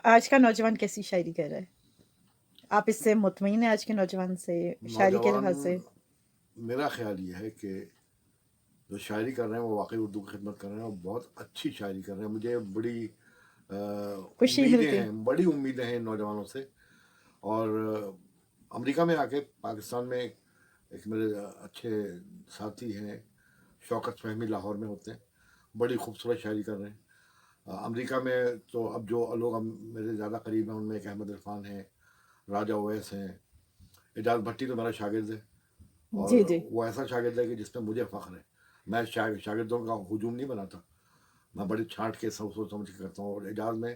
آج کا نوجوان کیسی شاعری کر رہا ہے؟ آپ اس سے مطمئن ہیں آج کے نوجوان سے شاعری کے نوجوان لحاظ سے؟ میرا خیال یہ ہے کہ جو شاعری کر رہے ہیں وہ واقعی اردو کی خدمت کر رہے ہیں اور بہت اچھی شاعری کر رہے ہیں. مجھے بڑی خوشی ملتی. بڑی امیدیں ہیں ان نوجوانوں سے. اور امریکہ میں آ کے پاکستان میں ایک میرے اچھے ساتھی ہیں شوکت فہمی، لاہور میں ہوتے ہیں، بڑی خوبصورت شاعری کر رہے ہیں. امریکہ میں تو اب جو لوگ میرے زیادہ قریب ہیں ان میں ایک احمد عرفان ہیں، راجہ اویس ہیں، اعجاز بھٹی تو میرا شاگرد ہے. اور جی جی. وہ ایسا شاگرد ہے کہ جس پہ مجھے فخر ہے. میں شاگردوں کا ہجوم نہیں بناتا، میں بڑی چھانٹ کے سوچ سمجھ کے کرتا ہوں. اور اعجاز میں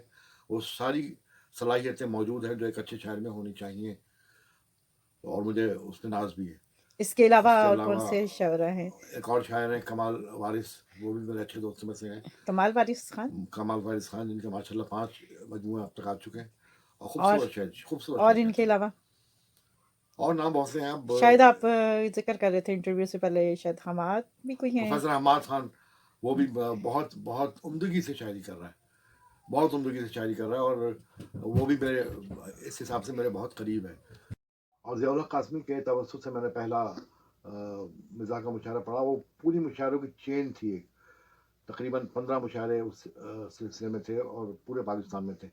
وہ ساری صلاحیتیں موجود ہیں جو ایک اچھے شاعر میں ہونی چاہیے، اور مجھے اس میں ناز بھی ہے. اس کے علاوہ اس کے اور کون علاوہ سے شاعر ہیں؟ ایک اور شاعر ہیں کمال وارث، وہ بھی میرے اچھے دوستوں میں سے ہیں. کمال وارث خان. کمال وارث خان، جن کے ماشاء اللہ 5 مجموعے اب تک آ چکے ہیں، اور اور خوبصورت اور شاعری ان کرتے کے ہیں. علاوہ اور نام بہت سے ہیں. اب شاید آپ ذکر کر رہے تھے انٹرویو سے پہلے، شاید حماد بھی کوئی ہیں. پروفیسر حماد خان، وہ بھی بہت بہت عمدگی سے شاعری کر رہا ہے، بہت عمدگی سے شاعری کر رہا ہے، اور وہ بھی میرے اس حساب سے میرے بہت قریب ہے. اور ضیاء الحق قاسمی کے توسط سے میں نے پہلا مزاح کا مشاعرہ پڑھا. وہ پوری مشاعروں کی چین تھی، ایک تقریباً 15 مشاعرے اس سلسلے میں تھے اور پورے پاکستان میں تھے.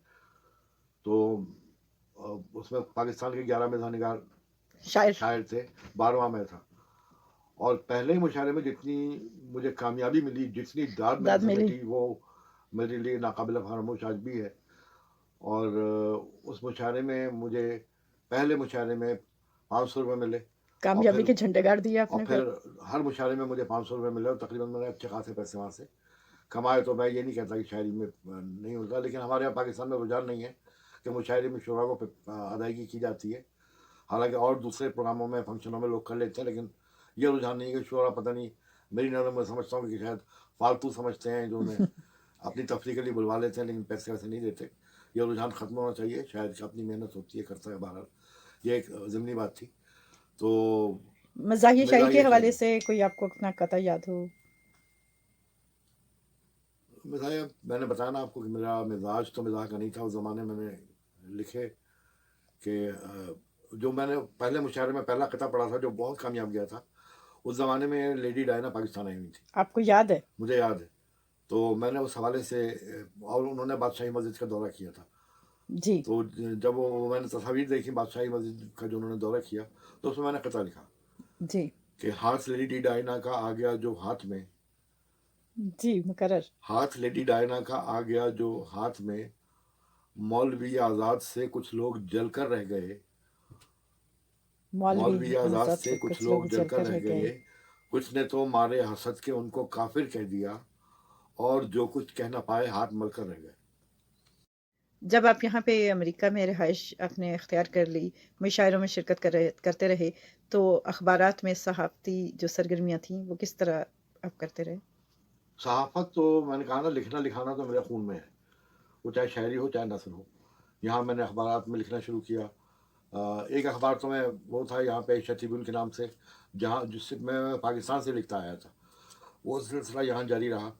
تو اس میں پاکستان کے 11 مزاح نگار شاعر تھے، 12واں میں تھا. اور پہلے ہی مشاعرے میں جتنی مجھے کامیابی ملی، جتنی داد میں نے ملی. سمیٹی، وہ میرے لیے ناقابل فراموش آج بھی ہے. اور اس مشاعرے میں مجھے پہلے مشاعرے میں 500 روپے ملے، کامیابی کے جھنڈے گاڑ دیے آپ اور نے پھر ہر مشاعرے میں مجھے 500 روپے ملے، اور تقریباً میں نے اچھے خاصے پیسے وہاں سے کمائے. تو میں یہ نہیں کہتا کہ شاعری میں نہیں ہوتا، لیکن ہمارے یہاں پاکستان میں رجحان نہیں ہے کہ مشاعرے میں شعراء کو ادائیگی کی جاتی ہے. حالانکہ اور دوسرے پروگراموں میں، فنکشنوں میں لوگ کر لیتے ہیں، لیکن یہ رجحان نہیں ہے کہ شعراء، پتہ نہیں، میری نظر میں سمجھتا ہوں کہ شاید فالتو سمجھتے ہیں، جو انہیں اپنی تفریح کے لیے بلوا لیتے ہیں لیکن پیسے ویسے نہیں دیتے. یہ رجحان ختم ہونا چاہیے. شاید کہ اپنی محنت ہوتی ہے، کرتا ہے. بہرحال یہ ایک ضمنی بات تھی. تو مزاحیہ شاعری کے حوالے شاعری سے کوئی آپ کو اپنا قطع یاد ہو؟ مزاح، میں نے بتایا نا آپ کو کہ میرا مزاج تو مزاح کا نہیں تھا. اس زمانے میں نے لکھے کہ جو میں نے پہلے مشاعرے میں پہلا قطعہ پڑھا تھا جو بہت کامیاب گیا تھا، اس زمانے میں لیڈی ڈائنا پاکستان آئی ہوئی تھی. آپ کو یاد ہے؟ مجھے یاد ہے. تو میں نے اس حوالے سے، اور انہوں نے بادشاہی مسجد کا دورہ کیا تھا. جی. تو جب میں نے تصاویر دیکھی بادشاہی مسجد کا جو انہوں نے دورہ کیا، تو اس میں نے قطعہ لکھا جی کہ ہاتھ لیڈی ڈائنا کا آ گیا جو ہاتھ میں، جی مقرر. ہاتھ لیڈی ڈائنا کا آ گیا جو ہاتھ میں، مولوی آزاد سے کچھ لوگ جل کر رہ گئے، مولوی آزاد سے کچھ لوگ جل کر رہ گئے. کچھ نے تو مارے حسد کے ان کو کافر کہہ دیا، اور جو کچھ کہہ نہ پائے ہاتھ مل کر رہ گئے. جب آپ یہاں پہ امریکہ میں رہائش آپ نے اختیار کر لی، مشاعروں میں شرکت کرتے رہے، تو اخبارات میں صحافتی جو سرگرمیاں تھیں وہ کس طرح آپ کرتے رہے؟ صحافت تو میں نے کہا نا، لکھنا لکھانا تو میرے خون میں ہے، وہ چاہے شاعری ہو چاہے نثر ہو. یہاں میں نے اخبارات میں لکھنا شروع کیا. ایک اخبار تو میں وہ تھا یہاں پہ شتیبل کے نام سے، جس سے میں پاکستان سے لکھتا آیا تھا. وہ سلسلہ یہاں جاری رہا.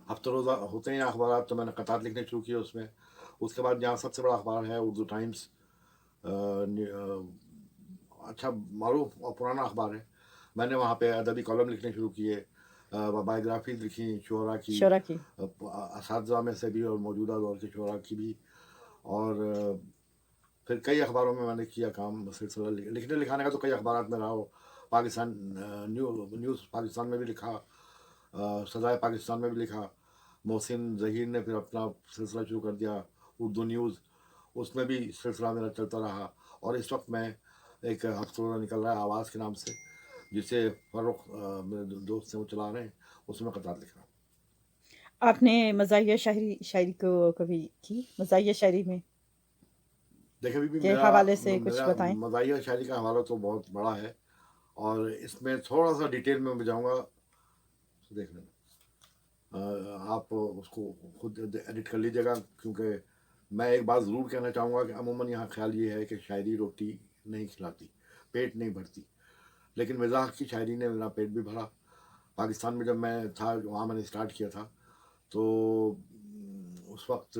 ہفتہ روزہ ہوتے ہیں اخبارات، تو میں نے قطعات لکھنے شروع کیے اس میں. اس کے بعد یہاں سب سے بڑا اخبار ہے اردو ٹائمز، اچھا معروف اور پرانا اخبار ہے. میں نے وہاں پہ ادبی کالم لکھنے شروع کیے، بایوگرافیز لکھی شعراء کی، اساتذہ میں سے بھی اور موجودہ دور کے شعراء کی بھی. اور پھر کئی اخباروں میں نے کیا کام. سلسلہ لکھنے لکھانے کا تو کئی اخبارات میں رہا ہو. پاکستان نیوز پاکستان میں بھی لکھا، سزائے پاکستان میں بھی لکھا. محسن ظہیر نے پھر اپنا سلسلہ شروع کر دیا اردو نیوز، اس میں بھی سلسلہ میرا چلتا رہا. اور اس وقت میں ایک ہفتہ روزہ نکل رہا ہے آواز کے نام سے، جسے فروخ میرے دوست سے وہ چلا رہے ہیں، اس میں قطعات لکھ رہا ہوں. آپ نے مزاحیہ شاعری کو کبھی کی؟ مزاحیہ شاعری میں دیکھیں بھی کے میرا حوالے سے کچھ میرا بتائیں. مزاحیہ شاعری کا حوالہ تو بہت بڑا ہے، اور اس میں تھوڑا سا ڈیٹیل میں جاؤں گا، دیکھ لینا. آپ اس کو خود ایڈٹ کر لیجیے گا، کیونکہ میں ایک بات ضرور کہنا چاہوں گا کہ عموماً یہاں خیال یہ ہے کہ شاعری روٹی نہیں کھلاتی، پیٹ نہیں بھرتی. لیکن مزاح کی شاعری نے میرا پیٹ بھی بھرا. پاکستان میں جب میں تھا، وہاں میں نے اسٹارٹ کیا تھا، تو اس وقت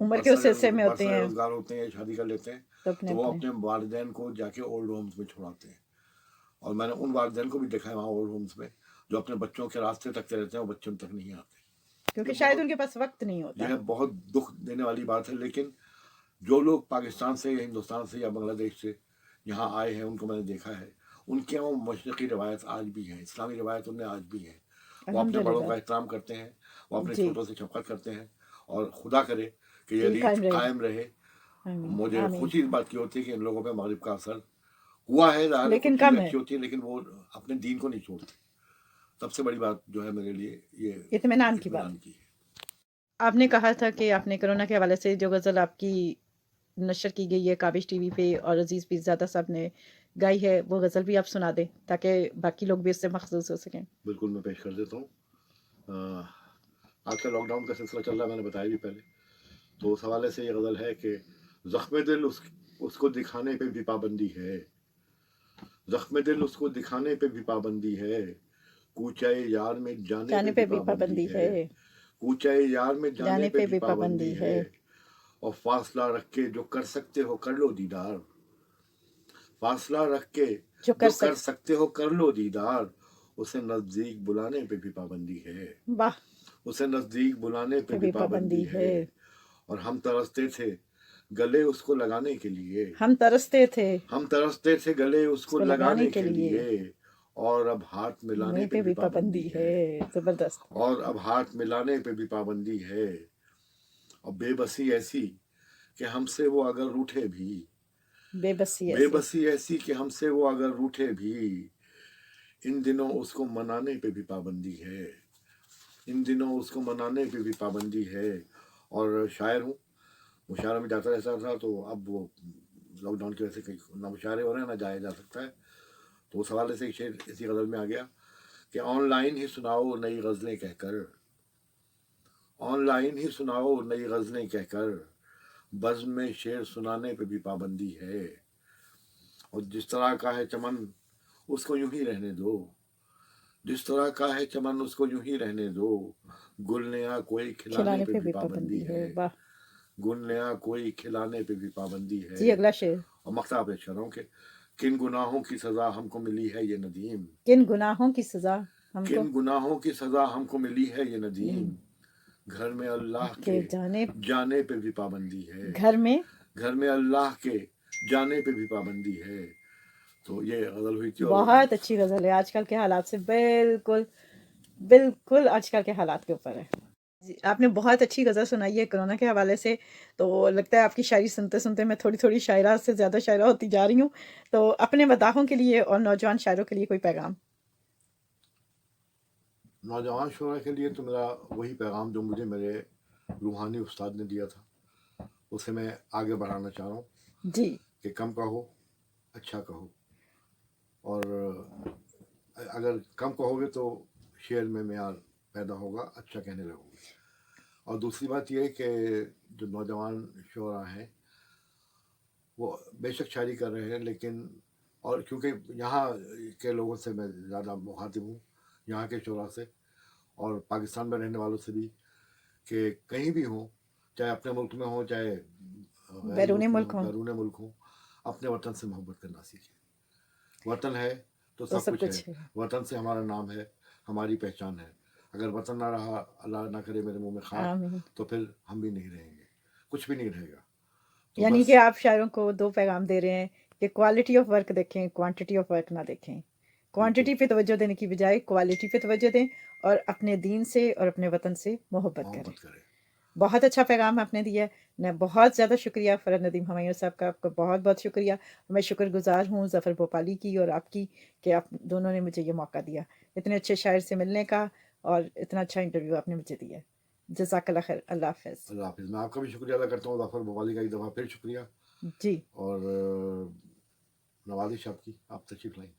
عمر کے اس حصے میں ہوتے ہیں روزگار ہوتے ہیں, شادی کر لیتے ہیں, تو وہ اپنے والدین کو جا کے اولڈ ہومز میں چھوڑاتے ہیں. اور میں نے ان والدین کو بھی دیکھا ہے وہاں اولڈ ہومز میں جو اپنے بچوں کے راستے تکتے رہتے ہیں اور بچے ان تک نہیں آتے, کیونکہ شاید ان کے پاس وقت نہیں ہوتا. یہ بہت دکھ دینے والی بات ہے. لیکن جو لوگ پاکستان سے یا ہندوستان سے یا بنگلہ دیش سے یہاں آئے ہیں ان کو میں نے دیکھا ہے, ان کے وہ مشرقی روایت آج بھی ہیں, اسلامی روایت ان میں آج بھی ہیں. وہ اپنے بڑوں کا احترام کرتے ہیں, وہ اپنے چھوٹوں سے شفقت کرتے ہیں, اور خدا کرے کہ یہ ریت قائم رہے. مجھے خوشی اس بات کی ہوتی ہے کہ ان لوگوں پہ مغرب کا اثر ہوا ہے, لیکن کم ہے, ہوتی ہے, لیکن وہ اپنے دین کو نہیں چھوڑتے. سب سے بڑی بات جو ہے میرے لیے یہ اطمینان کی بات کی ہے. آپ نے کہا تھا کہ آپ نے کرونا کے حوالے سے جو غزل آپ کی نشر کی گئی ہے کابش ٹی وی پہ اور عزیز پیرزادہ صاحب نے گائی ہے, وہ غزل بھی آپ سنا دیں تاکہ باقی لوگ بھی اس سے محظوظ ہو سکیں. بالکل میں پیش کر دیتا ہوں. آج کا لاک ڈاؤن کا سلسلہ چل رہا ہے, میں نے بتایا بھی پہلے, تو اس حوالے سے یہ غزل ہے کہ زخم دل اس کو دکھانے پہ بھی پابندی ہے, زخم دل اس کو دکھانے پہ بھی پابندی ہے, کوچے یار میں جانے پہ بھی پابندی ہے, کوچے یار میں جانے پہ بھی پابندی ہے, اور فاصلہ رکھ کے جو کر سکتے ہو کر لو دیدار, فاصلہ رکھ کے جو کر سکتے ہو کر لو دیدار, اسے نزدیک بلانے پہ بھی پابندی ہے, اسے نزدیک بلانے پہ بھی پابندی ہے. اور ہم ترستے تھے گلے اس کو لگانے کے لیے, ہم ترستے تھے گلے اس کو لگانے کے لیے, اور اب ہاتھ ملانے پہ بھی پابندی ہے. زبردست. اور اب ہاتھ ملانے پہ بھی پابندی ہے, اور بے بسی ایسی کہ ہم سے وہ اگر روٹھے بھی, بے بسی ایسی کہ ہم سے وہ اگر روٹھے بھی, ان دنوں اس کو منانے پہ بھی پابندی ہے, ان دنوں اس کو منانے پہ بھی پابندی ہے. اور شاعر ہوں, مشاعرہ میں جاتا رہتا تھا, تو اب وہ لاک ڈاؤن کی وجہ سے کہیں نہ مشاعرے ہو رہے ہیں نہ جایا جا سکتا ہے, تو اس حوالے سے ایک شعر اسی غزل میں آ گیا کہ آن لائن ہی سناؤ نئی غزلیں کہہ کر, آن لائن ہی سناؤ نئی غزلیں کہہ کر, بزم میں شعر سنانے پہ بھی پابندی ہے. اور جس طرح کا ہے چمن اس کو یوں ہی رہنے دو, جس طرح کا ہے چمن اس کو یوں ہی رہنے دو, گل نیا کوئی کھلانے پہ بھی پابندی ہے, گل نیا کوئی کھلانے پہ بھی پابندی ہے. جی اگلا شعر. اور مقطع پیش کر رہا ہوں کہ کن گناہوں کی سزا ہم کو ملی ہے یہ ندیم, کن گناہوں کی سزا ہم کو, کن گناہوں کی سزا ہم کو ملی ہے یہ ندیم, گھر میں اللہ کے جانے پہ بھی پابندی ہے, گھر میں اللہ کے جانے پہ بھی پابندی ہے. تو یہ غزل ہوئی تھی. بہت اچھی غزل ہے, آج کل کے حالات سے بالکل بالکل آج کل کے حالات کے اوپر ہے. آپ نے بہت اچھی غزل سنائی ہے کرونا کے حوالے سے, تو لگتا ہے آپ کی شاعری سنتے سنتے میں تھوڑی تھوڑی شاعرہ سے زیادہ شاعرہ ہوتی جا رہی ہوں. تو اپنے مداحوں کے لیے اور نوجوان شاعروں کے لیے کوئی پیغام؟ نوجوان شعراء کے لیے تو میرا وہی پیغام جو مجھے میرے روحانی استاد نے دیا تھا, اسے میں آگے بڑھانا چاہ رہا ہوں جی, کہ کم کہو اچھا کہو, اور اگر کم کہو گے تو شعر میں معیار پیدا ہوگا, اچھا کہنے لگو گے. اور دوسری بات یہ ہے کہ جو نوجوان شعراء ہیں وہ بے شک شاعری کر رہے ہیں, لیکن اور کیونکہ یہاں کے لوگوں سے میں زیادہ مخاطب ہوں, یہاں کے شعراء سے اور پاکستان میں رہنے والوں سے بھی, کہ کہیں بھی ہوں, چاہے اپنے ملک میں ہوں چاہے بیرون ملک ہوں, اپنے وطن سے محبت کرنا سیکھیں. وطن ہے تو سب کچھ ہے, وطن سے ہمارا نام ہے, ہماری پہچان ہے. اگر وطن نہ رہا, اللہ نہ کرے میرے منہ میں خاک, تو پھر ہم بھی نہیں رہیں گے, کچھ بھی نہیں رہے گا. یعنی کہ آپ شاعروں کو دو پیغام دے رہے ہیں کہ کوالٹی آف ورک دیکھیں, کوانٹٹی آف ورک نہ دیکھیں. کوانٹٹی پہ توجہ دینے کی بجائے کوالٹی پہ توجہ دیں, اور اپنے دین سے اور اپنے وطن سے محبت کریں. بہت اچھا پیغام آپ نے دیا. میں بہت زیادہ شکریہ فرحت ندیم ہمایوں صاحب کا, آپ کا بہت بہت شکریہ. میں شکر گزار ہوں ظفر بھوپالی کی اور آپ کی کہ آپ دونوں نے مجھے یہ موقع دیا اتنے اچھے شاعر سے ملنے کا, اور اتنا اچھا انٹرویو آپ نے مجھے دیا. جزاک اللہ خیر. اللہ حافظ. اللہ حافظ. میں آپ کا بھی شکریہ ادا کرتا ہوں, ظفر بھوپالی کا ایک دفعہ پھر شکریہ. جی, اور نوازش آپ کی, آپ تشریف لائیں.